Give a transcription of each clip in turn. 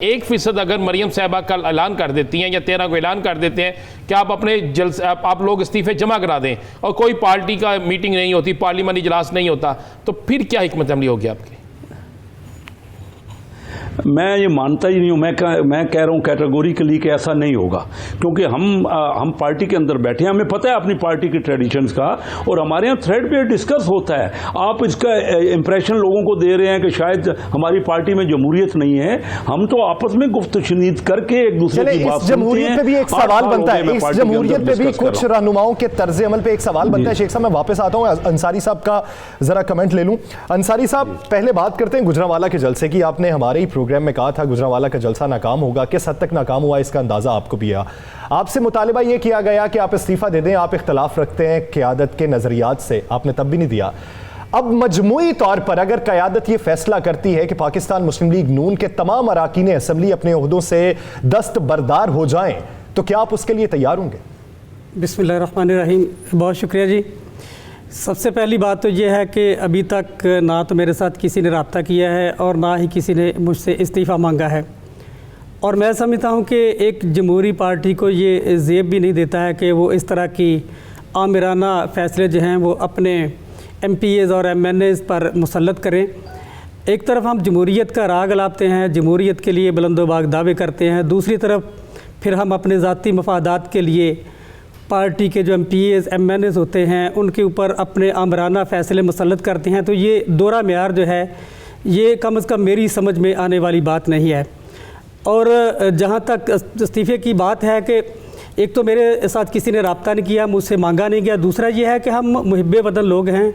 1% अगर मरियम साहबा कल ऐलान कर देती हैं या 13 को ऐलान कर देते हैं कि आप अपने आप लोग इस्तीफे जमा करा दें और कोई पार्टी का मीटिंग नहीं होती, पार्लियामानी इजलास नहीं होता, तो फिर क्या हिकमत अमली होगी आपकी? मैं ये मानता ही नहीं हूँ। मैं कह रहा हूँ कैटेगोरिकली कि ऐसा नहीं होगा, क्योंकि हम पार्टी के अंदर बैठे हैं, हमें पता है अपनी पार्टी की ट्रेडिशंस का, और हमारे यहाँ थ्रेड पे डिस्कस होता है। आप इसका इंप्रेशन लोगों को दे रहे हैं कि शायद हमारी पार्टी में जमहूरियत नहीं है। हम तो आपस में गुफ्तशनीद करके एक दूसरे की बात जमहूरियत पे भी एक सवाल बनता है, इस जमहूरियत पे भी कुछ रहनुमाओं के तर्ज अमल पे एक सवाल बनता है। शेख साहब मैं वापस आता हूँ, अंसारी साहब का जरा कमेंट ले लूं। अंसारी साहब, पहले बात करते हैं गुजरांवाला के जलसे की। आपने हमारे ही प्रोग्राम में कहा था गुजरांवाला का जलसा नाकाम होगा, किस हद तक नाकाम हुआ इसका अंदाजा आपको भी है। आपसे मुतालिबा यह किया गया कि आप इस्तीफा दे दें, आप इख्तलाफ रखते हैं क़यादत के नजरियात से, आपने तब भी नहीं दिया। अब मजमूई तौर पर अगर क़यादत यह फैसला करती है कि पाकिस्तान मुस्लिम लीग नून के तमाम अरकान असम्बली अपने ओहदों से दस्तबरदार हो जाएं, तो क्या आप उसके लिए तैयार होंगे? बिस्मिल्लाहिर्रहमानिर्रहीम, बहुत शुक्रिया जी। सबसे पहली बात तो ये है कि अभी तक ना तो मेरे साथ किसी ने रब्ता किया है और ना ही किसी ने मुझसे इस्तीफ़ा मांगा है, और मैं समझता हूँ कि एक जमहूरी पार्टी को ये ज़ेब भी नहीं देता है कि वो इस तरह की आमिराना फ़ैसले जो हैं वो अपने MPAs और MNAs पर मुसल्लत करें। एक तरफ हम जमहूरियत का राग लाते हैं, जमहूरियत के लिए बुलंदोबाग दावे करते हैं, दूसरी तरफ फिर हम अपने ज़ाती मफादात के लिए पार्टी के जो MPAs MNAs होते हैं उनके ऊपर अपने आमराना फ़ैसले मुसल्लत करते हैं। तो ये दोहरा मेयार जो है ये कम अज़ कम मेरी समझ में आने वाली बात नहीं है। और जहाँ तक इस्तीफ़े की बात है कि एक तो मेरे साथ किसी ने रब्ता नहीं किया, मुझसे मांगा नहीं गया। दूसरा ये है कि हम मुहिब्बे वतन लोग हैं,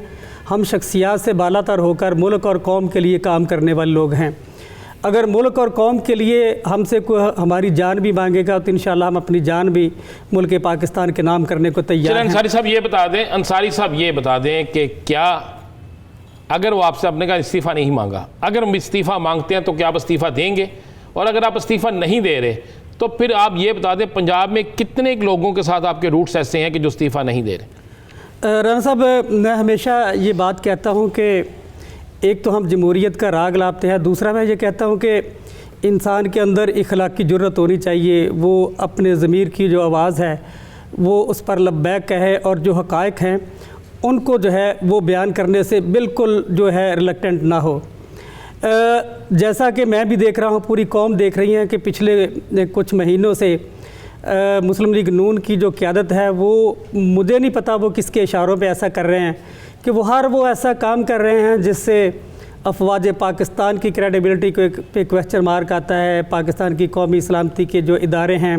हम शख्सियात से बालातर होकर मुल्क और कौम के लिए काम करने वाले लोग हैं। अगर मुल्क और कौम के लिए हमसे कोई हमारी जान भी मांगेगा तो इंशाल्लाह हम अपनी जान भी मुल्क पाकिस्तान के नाम करने को तैयार हैं। अंसारी साहब ये बता दें कि क्या अगर वो आपसे अपने का इस्तीफ़ा नहीं मांगा, अगर हम इस्तीफ़ा मांगते हैं तो क्या आप इस्तीफ़ा देंगे? और अगर आप इस्तीफ़ा नहीं दे रहे तो फिर आप ये बता दें पंजाब में कितने लोगों के साथ आपके रूट्स ऐसे हैं कि जो इस्तीफ़ा नहीं दे रहे? राना साहब, मैं हमेशा ये बात कहता हूँ कि एक तो हम जमहूरियत का राग लाते हैं, दूसरा मैं ये कहता हूँ कि इंसान के अंदर इखलाक की जुर्रत होनी चाहिए, वो अपने ज़मीर की जो आवाज़ है वो उस पर लब्बैक कहे, और जो हक़ाइक़ हैं उनको जो है वो बयान करने से बिल्कुल जो है रिलक्टेंट ना हो। जैसा कि मैं भी देख रहा हूँ, पूरी कौम देख रही है कि पिछले कुछ महीनों से मुस्लिम लीग नून की जो क़यादत है वो, मुझे नहीं पता वो किसके इशारों पे ऐसा कर रहे हैं कि वो ऐसा काम कर रहे हैं जिससे अफवाज पाकिस्तान की क्रेडिबिलिटी को पे क्वेश्चन मार्क आता है, पाकिस्तान की कौमी सलामती के जो इदारे हैं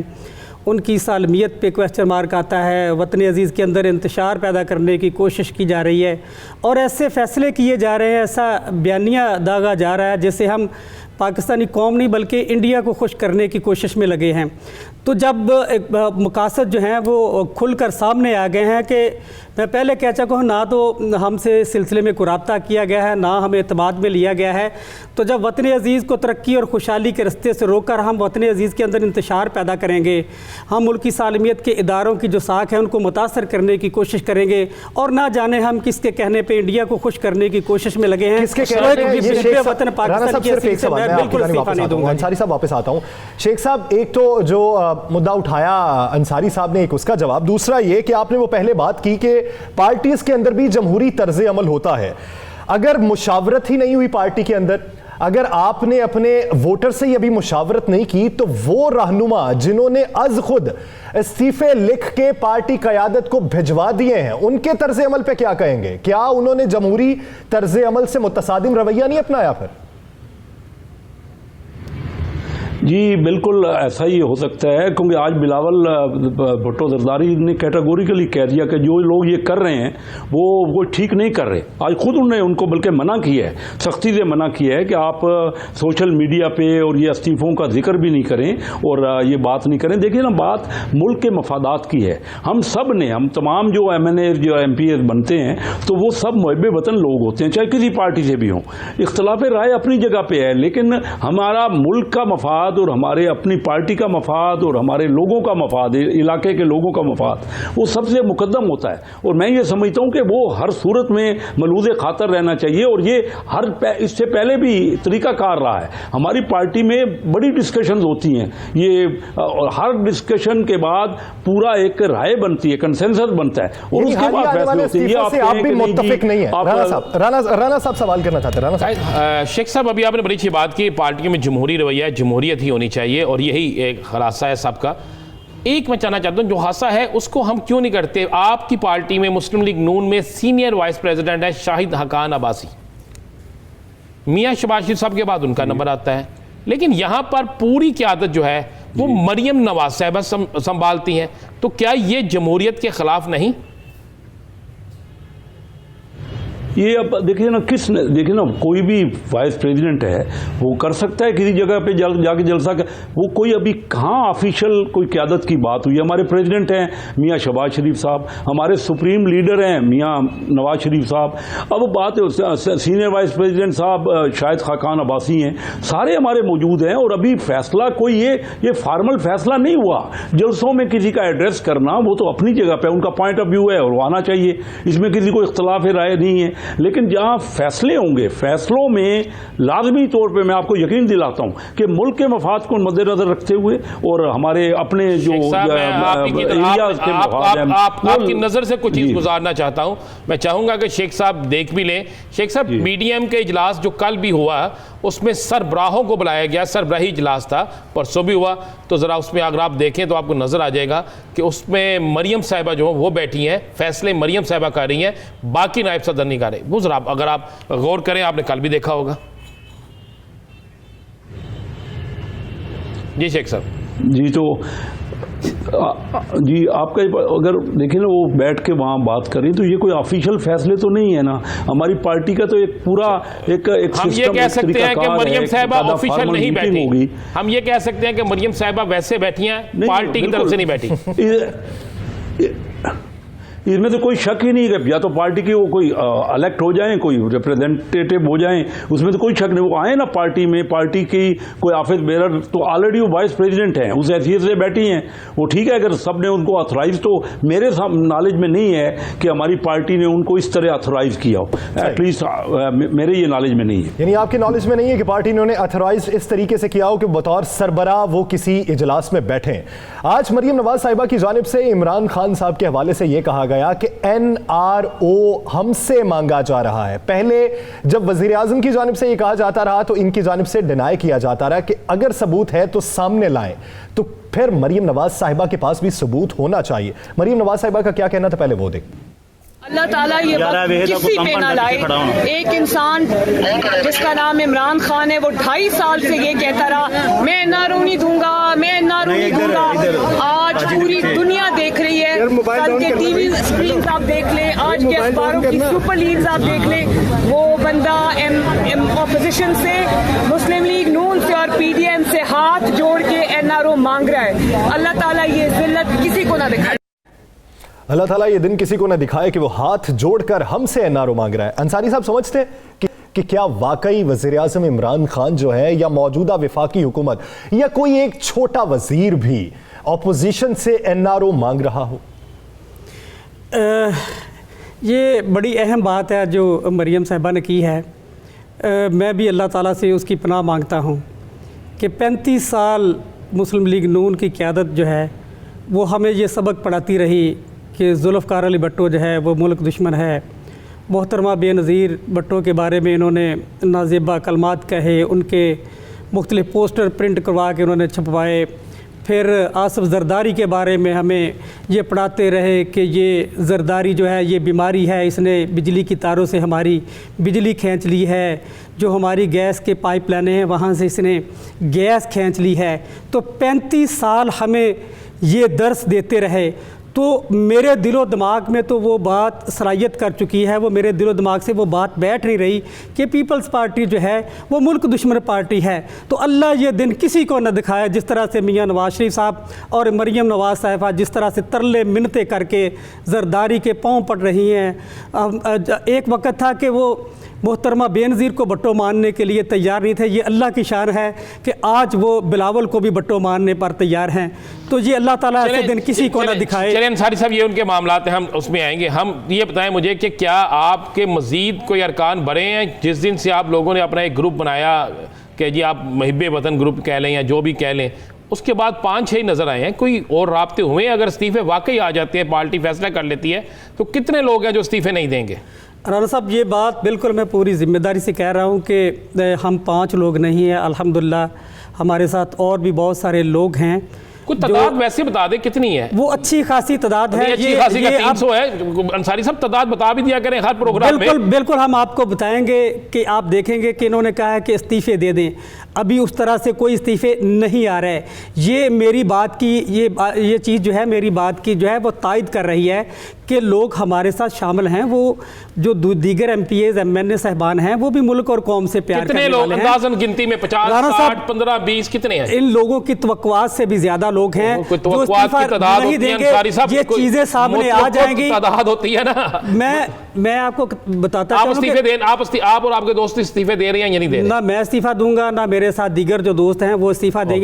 उनकी सालमियत पे क्वेश्चन मार्क आता है, वतन अज़ीज़ के अंदर इंतशार पैदा करने की कोशिश की जा रही है, और ऐसे फ़ैसले किए जा रहे हैं, ऐसा बयानिया दागा जा रहा है जैसे हम पाकिस्तानी कौम नहीं बल्कि इंडिया को खुश करने की कोशिश में लगे हैं। तो जब मकासद जो हैं वो खुलकर सामने आ गए हैं कि मैं पहले कह चुका हूँ, ना तो हमसे इस सिलसिले में कोई रब्ता किया गया है, ना हमें एतमाद में लिया गया है। तो जब वतन अज़ीज़ को तरक्की और खुशहाली के रस्ते से रोककर हम वतन अज़ीज़ के अंदर इंतशार पैदा करेंगे, हम मुल्क की सालमियत के इदारों की जो साख है उनको मुतासर करने की कोशिश करेंगे, और ना जाने हम किसके कहने पर इंडिया को खुश करने की कोशिश में लगे हैं। वतन पाकिस्तान अंसारी साहब वापस आता हूँ। शेख साहब, एक तो जो मुद्दा उठाया अंसारी साहब ने, एक उसका जवाब, दूसरा ये कि आपने वो पहले बात की कि पार्टीज के अंदर भी जमहूरी तर्ज अमल होता है। अगर मुशावरत ही नहीं हुई पार्टी के अंदर, अगर आपने अपने वोटर से ही अभी मुशावरत नहीं की, तो वो रहनुमा जिन्होंने अज खुद इस्तीफे लिख के पार्टी क़यादत को भिजवा दिए हैं, उनके तर्ज अमल पे क्या कहेंगे? क्या उन्होंने जमहूरी तर्ज अमल से मुतसादिम रवैया नहीं अपनाया? फिर जी बिल्कुल ऐसा ही हो सकता है, क्योंकि आज बिलावल भुट्टो जरदारी ने कैटेगोरिकली कह दिया कि जो लोग ये कर रहे हैं वो ठीक नहीं कर रहे। आज खुद उन्होंने उनको बल्कि मना किया है, सख्ती से मना किया है कि आप सोशल मीडिया पे और ये इस्तीफ़ों का जिक्र भी नहीं करें और ये बात नहीं करें। देखिए ना, बात मुल्क के मफादात की है। हम सब ने, हम तमाम जो MNA जो MPAs बनते हैं तो वो सब मुहिब्बे वतन लोग होते हैं, चाहे किसी पार्टी से भी हों। इख्तलाफ राय अपनी जगह पर है, लेकिन हमारा मुल्क का मफाद मफाद और हमारे अपनी पार्टी का मफाद और हमारे लोगों का मफाद, इलाके के लोगों का मफाद, वो सबसे मुकद्दम होता है। और मैं ये समझता हूँ कि वो हर सूरत में मलूज़ खातर रहना चाहिए। और ये इससे पहले भी तरीक़ाकार रहा है। हमारी पार्टी में बड़ी डिस्कशन होती हैं, ये हर डिस्कशन के बाद पूरा एक राय बनती है, कंसेंसस बनता है और उसके बाद फैसले होते हैं। ये आप भी मुत्तफिक नहीं है। राना साहब सवाल करना चाहते हैं। राना साहब, शेख साहब, अभी आपने बड़ी अच्छी बात की, पार्टी में जमहूरी रवैया, जमहूरियत ही होनी चाहिए और यही एक खलासा है सबका। एक मैं जानना चाहता हूं, जो हादसा है उसको हम क्यों नहीं करते? आपकी पार्टी में मुस्लिम लीग नून में सीनियर वाइस प्रेसिडेंट है शाहिद हकान अब्बासी, मियां शहबाज शरीफ साहब के बाद उनका नंबर आता है, लेकिन यहां पर पूरी क़यादत जो है वो मरियम नवाज साहबा संभालती हैं। तो क्या ये जमहूरियत के खिलाफ नहीं? ये अब देखिए ना, देखिए ना, कोई भी वाइस प्रेसिडेंट है वो कर सकता है किसी जगह पे जाके जलसा कर। वो कोई अभी कहाँ ऑफिशियल कोई क़यादत की बात हुई? हमारे प्रेसिडेंट हैं मियां शहबाज शरीफ साहब, हमारे सुप्रीम लीडर हैं मियां नवाज शरीफ साहब, अब बात सीनियर वाइस प्रेसिडेंट साहब शाहिद खाकान अब्बासी हैं, सारे हमारे मौजूद हैं। और अभी फैसला कोई ये फॉर्मल फैसला नहीं हुआ। जलसों में किसी का एड्रेस करना वो तो अपनी जगह पे उनका पॉइंट ऑफ व्यू है और वो आना चाहिए, इसमें किसी को इख्तलाफ राय नहीं है। लेकिन जहां फैसले होंगे, फैसलों में लाजमी तौर पे मैं आपको यकीन दिलाता हूं कि मुल्क के मफाद को मद्देनजर रखते हुए और हमारे अपने जो आपकी नजर से कुछ चीज गुजारना चाहता हूं। मैं चाहूंगा कि शेख साहब देख भी लें। शेख साहब, बीडीएम के इजलास जो कल भी हुआ उसमें सरबराहों को बुलाया गया, सरबराही इजलास था, परसों भी हुआ, तो ज़रा उसमें अगर आप देखें तो आपको नज़र आ जाएगा कि उसमें मरियम साहिबा जो वो बैठी हैं, फैसले मरियम साहिबा कर रही हैं, बाकी नायब सदर नहीं कर रहे। वो ज़रा अगर आप गौर करें, आपने कल भी देखा होगा। जी शेख साहब। जी तो जी आपका अगर देखें ना, वो बैठ के वहाँ बात करें तो ये कोई ऑफिशियल फैसले तो नहीं है ना। हमारी पार्टी का तो एक पूरा एक हम ये कह सकते हैं कि मरियम साहिबा ऑफिशियल नहीं बैठी होगी। हम ये कह सकते हैं कि मरियम साहिबा वैसे बैठी हैं, पार्टी की तरफ से नहीं बैठी। इसमें तो कोई शक ही नहीं है। या तो पार्टी की वो कोई इलेक्ट हो जाएं, कोई रिप्रेजेंटेटिव हो जाएं, उसमें तो कोई शक नहीं। वो आए ना पार्टी में, पार्टी की कोई ऑफिस बेरर, तो ऑलरेडी वो वाइस प्रेसिडेंट हैं, उस हैसियत से बैठी हैं वो। ठीक है, अगर सब ने उनको अथोराइज, तो मेरे नॉलेज में नहीं है कि हमारी पार्टी ने उनको इस तरह अथोराइज किया हो, एटलीस्ट मेरे ये नॉलेज में नहीं है। यानी आपकी नॉलेज में नहीं है कि पार्टी ने उन्हें अथोराइज इस तरीके से किया हो कि बतौर सरबराह वो किसी इजलास में बैठे। आज मरियम नवाज साहिबा की जानिब से इमरान खान साहब के हवाले से यह कहा गया कि NRO हमसे मांगा जा रहा है। पहले जब वजीर आजम की जानिब से यह कहा जाता रहा तो इनकी जानिब से डिनाई किया जाता रहा कि अगर सबूत है तो सामने लाएं। तो फिर मरियम नवाज साहिबा के पास भी सबूत होना चाहिए। मरियम नवाज साहिबा का क्या कहना था, पहले वो देख। अल्लाह ताला ये किसी पे ना लाए। एक इंसान जिसका नाम इमरान खान है, वो 2.5 साल से ये कहता रहा मैं NRO नहीं दूंगा, मैं NRO नहीं दूंगा। आज पूरी दुनिया देख रही है, कल के टीवी स्क्रीन आप देख लें, आज के अखबारों की सुपर लीड्स आप देख लें, वो बंदा ऑपोजिशन से, मुस्लिम लीग नून से और PDM से हाथ जोड़ के NRO मांग रहा है। अल्लाह ताला ये जिल्लत किसी को ना दिखाए, अल्लाह ताला ये दिन किसी को न दिखाए कि वो हाथ जोड़कर हमसे NRO मांग रहा है। अंसारी साहब, समझते हैं कि क्या वाकई वज़ीर आज़म इमरान खान जो है, या मौजूदा वफाकी हुकूमत, या कोई एक छोटा वजीर भी ऑपोजिशन से NRO मांग रहा हो? ये बड़ी अहम बात है जो मरियम साहिबा ने की है। मैं भी अल्लाह ताला से उसकी पनाह मांगता हूँ कि 35 साल मुस्लिम लीग नून की क़यादत जो है वो हमें ये सबक पढ़ाती रही कि जुल्फ़कार अली भट्टो जो है वो मुल्क दुश्मन है। मोहतरमा बेनज़ीर भट्टो के बारे में इन्होंने नाज़ेबा कलमात कहे, उनके मुख्तलिफ़ पोस्टर प्रिंट करवा के उन्होंने छपवाए। फिर आसिफ ज़रदारी के बारे में हमें ये पढ़ाते रहे कि ये ज़रदारी जो है ये बीमारी है, इसने बिजली की तारों से हमारी बिजली खींच ली है, जो हमारी गैस के पाइपलाइनें हैं वहाँ से इसने गैस खींच ली है। तो 35 साल हमें ये दर्स देते रहे। तो मेरे दिलो दिमाग में तो वो बात सरायत कर चुकी है, वो मेरे दिलो दिमाग से वो बात बैठ नहीं रही कि पीपल्स पार्टी जो है वो मुल्क दुश्मन पार्टी है। तो अल्लाह ये दिन किसी को न दिखाए जिस तरह से मियां नवाज शरीफ साहब और मरियम नवाज साहिबा जिस तरह से तरले मिन्नतें करके ज़रदारी के पाँव पड़ रही हैं। एक वक्त था कि वो मोहतरमा बेनज़ीर को भुट्टो मानने के लिए तैयार नहीं थे। ये अल्लाह की शान है कि आज वो बिलावल को भी भुट्टो मानने पर तैयार हैं। तो ये अल्लाह ताला ऐसे दिन किसी को ना दिखाए। चलिए अंसारी साहब, ये उनके मामलात हैं, हम उसमें आएंगे। हम ये बताएं मुझे कि क्या आपके मज़ीद कोई अरकान बढ़े हैं जिस दिन से आप लोगों ने अपना एक ग्रुप बनाया कि जी आप मुहिब्बे वतन ग्रुप कह लें या जो भी कह लें, उसके बाद 5-6 नज़र आए हैं, कोई और राब्ते हुए? अगर इस्तीफे वाकई आ जाते हैं, पार्टी फैसला कर लेती है, तो कितने लोग हैं जो इस्तीफे नहीं देंगे? राना साहब, ये बात बिल्कुल मैं पूरी ज़िम्मेदारी से कह रहा हूँ कि हम 5 लोग नहीं हैं। अल्हम्दुलिल्लाह हमारे साथ और भी बहुत सारे लोग हैं। कुछ तादाद वैसे बता दे कितनी है? वो अच्छी खासी तादाद है। अच्छी खासी का 300 है। अंसारी साहब तादाद बता भी दिया करें हर प्रोग्राम में। बिल्कुल हम आपको बताएंगे कि आप देखेंगे कि इन्होंने कहा है कि इस्तीफे दे दें। अभी उस तरह से कोई इस्तीफे नहीं आ रहे हैं। ये मेरी बात की ये चीज़ जो है मेरी बात की जो है वो तायद कर रही है कि लोग हमारे साथ शामिल हैं। वो जो दीगर MPAs MNA साहबान हैं वो भी मुल्क और कौम से प्यार कितने लोग अंदाज़न गिनती में 50, 60, 15, 20 कितने हैं? इन लोगों की तवक्कुआत से भी ज्यादा लोग हैं जो इस्तीफा नहीं देंगे। ये चीजें सामने आ जाएंगी। तादाद होती है ना। मैं आपको बताता हूं, आप इस्तीफे दें, आप और आपके दोस्त इस्तीफे दे रहे हैं या नहीं दे रहे? ना मैं इस्तीफा दूंगा, ना मेरे साथ दीगर जो दोस्त हैं वो इस्तीफा देंगे।